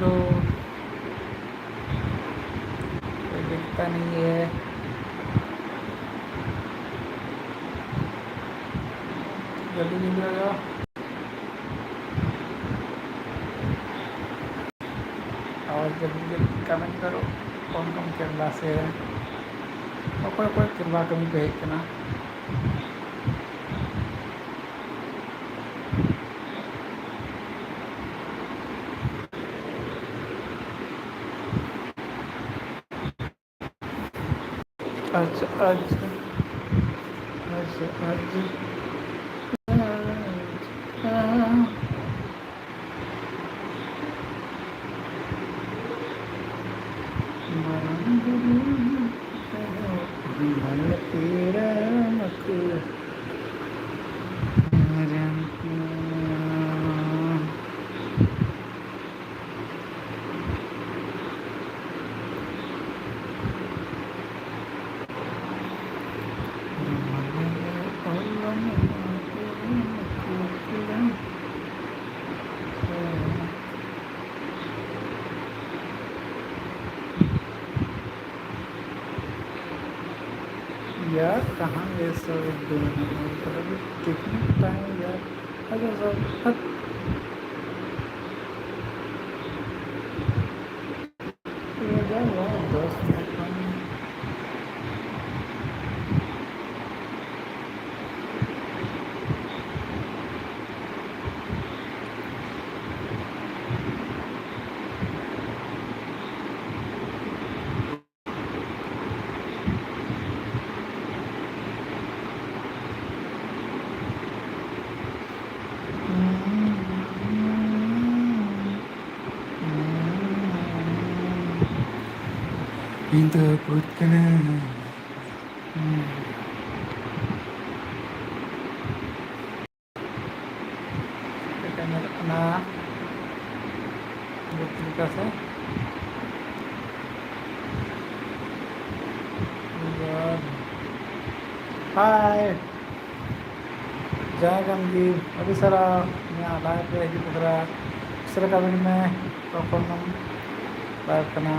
Bro, कोई दिखता नहीं है। जल्दी जल्दी आ जाओ और जल्दी जल्दी कमेंट करो कौन कौन केरला से है और कोई कोई केरला कमी पे है ना। अच्छा अच्छा अच्छा मन तेरा मत यार कहाँ ये सब मतलब कितने टाइम यार। अगर सब ये क्या हुआ 10 मिनट में। Pintu putih na bukti kasih. Hai, jangan ganggu. Abis sara, ini live पे है पुत्रा. सर कमेंट में प्रॉपर नम लाइव करना.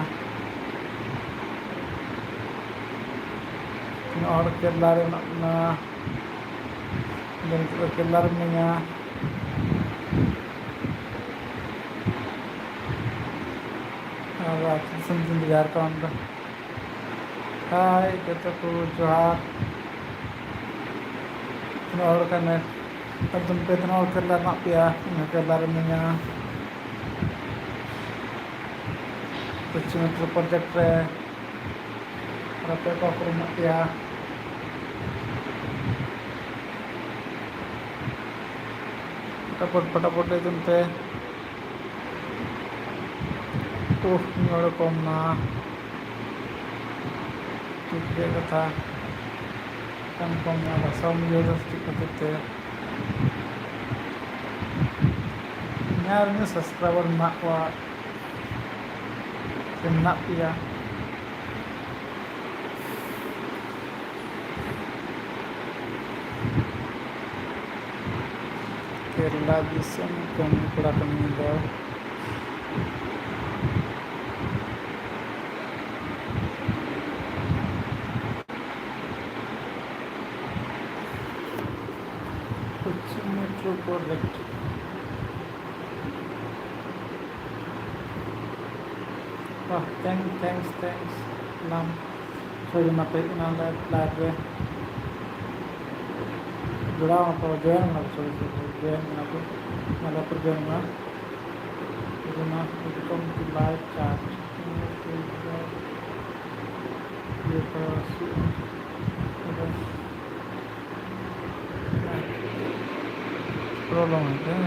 और केरला रे ना dan kelar nya अब समझ यार कौन का. हाय जतो को जोहार और करने अब तुम पे इतना और केरला ना पिया ना केरला nya कुछ मतलब प्रोजेक्ट रे apa ko rumah पिया फटाफट ले तुमते नोड़ कम ना ठीक है कथा कम ना सब करते यार सब्सक्राइबर ना पिया केरला दिसम कमी कड़ा कमी दो कुछ मेट्रो प्रोजेक्ट थैंक्स नाम छोड़ ना पे ना लाइव पे जुड़ा तो जॉइन ना जॉइन ना तो मतलब पर जॉइन ना तो ना कम की लाइव चैट ये प्रॉब्लम है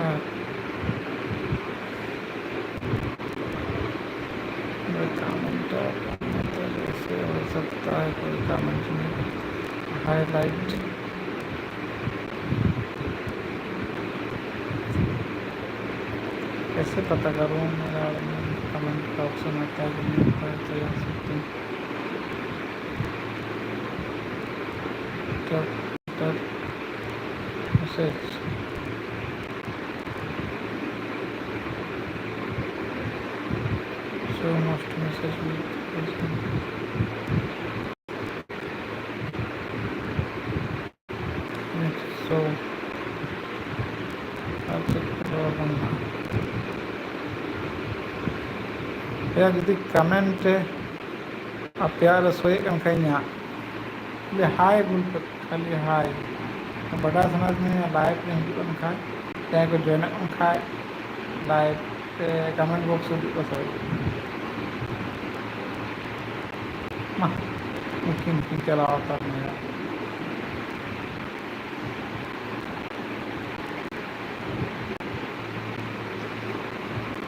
कमेंट ऐसे हो सकता है कोई कमेंट में हाईलाइट कैसे पता करूँ मेरा कमेंट का ऑप्शन आता है कि नहीं आता है तो जा सकते हैं message show most message with so या यदि कमेंट आप प्यार सोए कहीं खाली हाय बोल खाली हाय बड़ा समझ में लाइव में हिजुन खा चाहे को जॉइन खा लाइव कमेंट बॉक्स को सोए मा mungkin चलाओ करने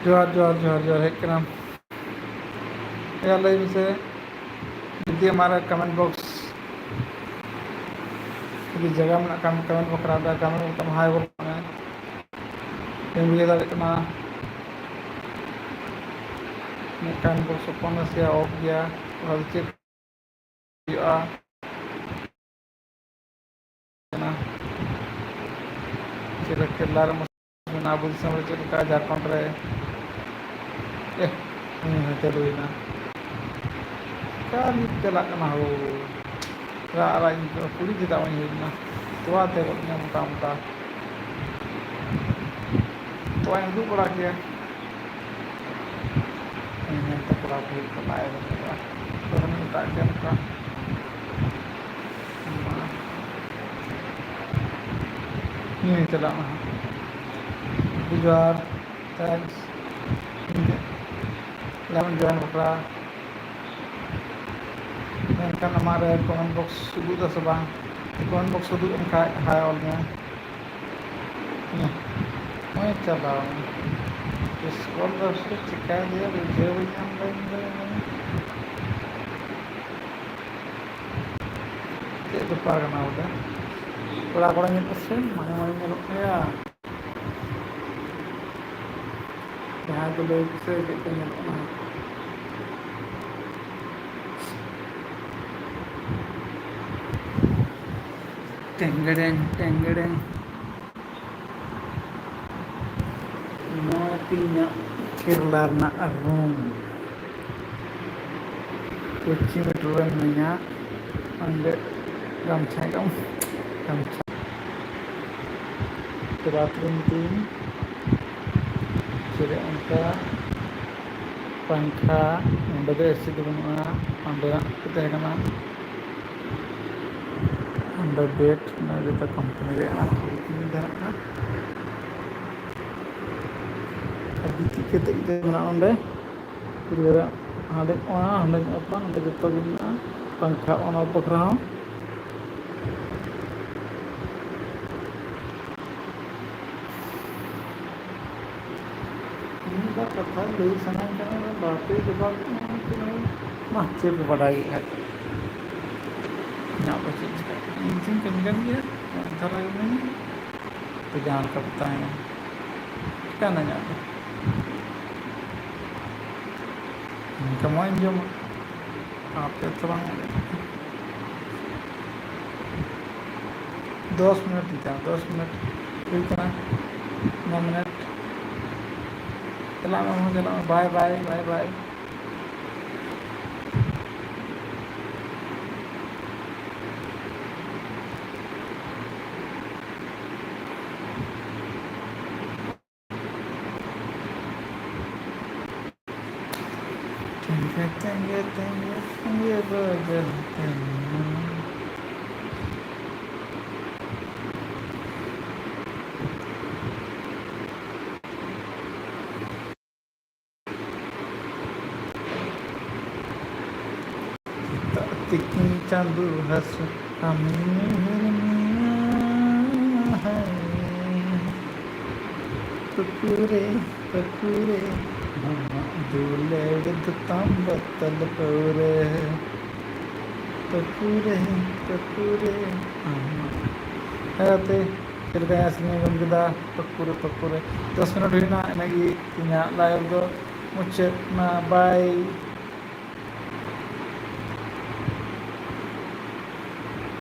जोहार जोहार जोहार जोहार है क्या यार लाइव से यदि हमारा कमेंट बॉक्स यदि जगह में कमेंट बॉक्स रहा कमेंट बॉक्स हाई बोल वीडियो दाड़ा कमेंट बॉक्स ओपन से ऑफ गया और चेक केरला बुझ समय चलका झारखंड रे चलुना चला हो कुड़ी चेदा हजना तोते मोटा मोटा तो उदू बड़ा किया कड़ा का चला जोहार थैंक्स जॉइन बकरा मेनकान हमारे कमेंट बॉक्स उदूदा से बांग कमेंट बॉक्स उदूग खा हाय ऑल में मैं चला स्क्रॉल से चिका दिया बुझे चेक पागना बोले कड़ा कड़ा से माने माने यहाँ को लोग से टेंगड़ेंग टेंगड़ेंग तीन केरला रूम कोची मेट्रो में अंदर गमछा गमछा बाथरूम तीन फिर उनका पंखा अंदर एसी बना अंदर अंदर बेड जो कंपनी ᱚᱸᱰᱮ ᱦᱟᱸᱰᱮ ᱦᱟᱸᱰᱮ ᱚᱸᱰᱮ ᱡᱚᱛᱚ ᱜᱮ ᱢᱮᱱᱟᱜᱼᱟ ᱯᱟᱝᱠᱷᱟ ᱚᱱᱟ ᱵᱟᱠᱷᱨᱟ ᱦᱚᱸ ᱤᱧᱫᱚ ᱠᱟᱛᱷᱟ ᱞᱟᱹᱭ ᱥᱟᱱᱟᱧ ᱠᱟᱱᱟ ᱵᱟᱯᱮ ᱡᱚᱵᱟᱵ ᱢᱟ ᱪᱮᱫ ᱯᱮ ᱵᱟᱰᱟᱭ ᱜᱮᱭᱟ ᱤᱧᱟᱹᱜ ᱫᱚ ᱪᱮᱫ ᱪᱤᱠᱟᱹ ᱤᱧ ᱪᱮᱧ ᱠᱟᱹᱢᱤ ᱠᱟᱱ ᱜᱮᱭᱟ ᱫᱷᱟᱨᱟ ᱜᱮ ᱢᱮᱱᱟᱧᱟ ᱛᱚ ᱡᱟᱦᱟᱸ ᱞᱮᱠᱟ ᱯᱮ ᱛᱟᱦᱮᱱᱟ ᱪᱤᱠᱟᱹᱱᱟ ᱤᱧᱟᱹᱜ ᱫᱚ Kamu jom apa terang 10 minute दिया 10 मिनट ठीक है 9 मिनट चला bye bye bye bye Tengge bajal tak tikin candu hasu Pakure pakure mama dule tambal pure pakure pakure mama ayate kita aslinya kan kita pakure pakure 10 minit huina inagi punya live do mucet na bye